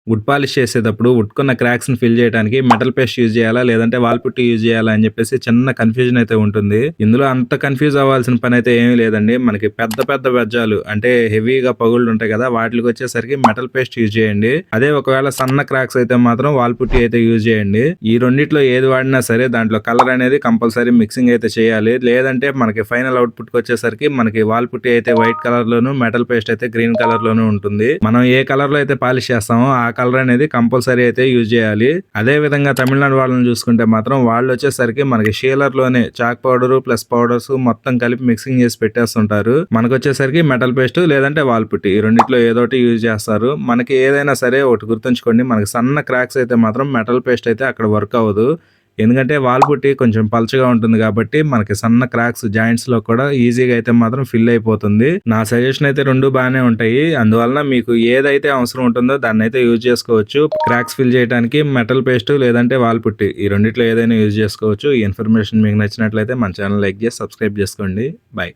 Would polish చేసేటప్పుడు వుడ్‌కున్న క్రాక్స్‌ని fill చేయడానికి metal paste use చేయాలా? లేదంటే వాల్ పుట్టి యూజ్ చేయాలా? అని చెప్పేసి చిన్న కన్‌ఫ్యూజన్ అయితే ఉంటుంది. ఇందులో అంత కన్‌ఫ్యూజ్ అవ్వాల్సిన పనైతే ఏమీ లేదండి. మనకి పెద్ద పెద్ద బెజ్జాలు అంటే హెవీగా పగుళ్ళుంటాయి కదా! వాటిలకొచ్చేసరికి మెటల్ పేస్ట్ యూజ్ చేయండి. అదే ఒకవేళ సన్న క్రాక్స్ అయితే మాత్రం వాల్ పుట్టి అయితే యూజ్ చేయండి. ఈ రెండిట్లో ఏది వాడినా సరే దాంట్లో కలర్ అనేది కంపల్సరీ మిక్సింగ్ అయితే చేయాలి. లేదంటే మనకి ఫైనల్ అవుట్‌పుట్‌కొచ్చేసరికి మనకి వాల్ పుట్టి అయితే వైట్ కలర్‌లోను, మెటల్ పేస్ట్ అయితే గ్రీన్ కలర్‌లోను ఉంటుంది. మనం ఏ కలర్‌లో అయితే పాలిష్ చేస్తామో ఆ కలర్ అనేది కంపల్సరీ అయితే యూజ్ చేయాలి. అదే విధంగా తమిళనాడు వాళ్ళని చూసుకుంటే మాత్రం వాళ్ళొచ్చేసరికి మనకి షీలర్‌లోనే చాక్ పౌడరు ప్లస్ పౌడర్స్ మొత్తం కలిపి మిక్సింగ్ చేసి పెట్టేస్తుంటారు. మనకొచ్చేసరికి మెటల్ పేస్ట్ లేదంటే వాల్ పుట్టి ఈ రెండిట్లో ఏదోటి యూజ్ చేస్తారు. మనకి ఏదైనా సరే ఒకటి గుర్తుంచుకోండి, మనకి సన్న క్రాక్స్ అయితే మాత్రం మెటల్ పేస్ట్ అయితే అక్కడ వర్క్ అవ్వదు. ఎందుకంటే వాల్ పుట్టి కొంచెం పలచగా ఉంటుంది కాబట్టి మనకి సన్న క్రాక్స్ జాయింట్స్‌లో కూడా ఈజీగా అయితే మాత్రం ఫిల్ అయిపోతుంది. నా సజెషన్ అయితే 2 బానే ఉంటాయి. అందువలన మీకు ఏదైతే అవసరం ఉంటుందో దాన్నైతే యూజ్ చేసుకోవచ్చు. క్రాక్స్ ఫిల్ చేయడానికి మెటల్ పేస్ట్ లేదంటే వాల్ పుట్టి ఈ రెండిట్లో ఏదైనా యూజ్ చేసుకోవచ్చు. ఈ ఇన్ఫర్మేషన్ మీకు నచ్చినట్లయితే మన ఛానల్ లైక్ చేసి సబ్స్క్రైబ్ చేసుకోండి. బై.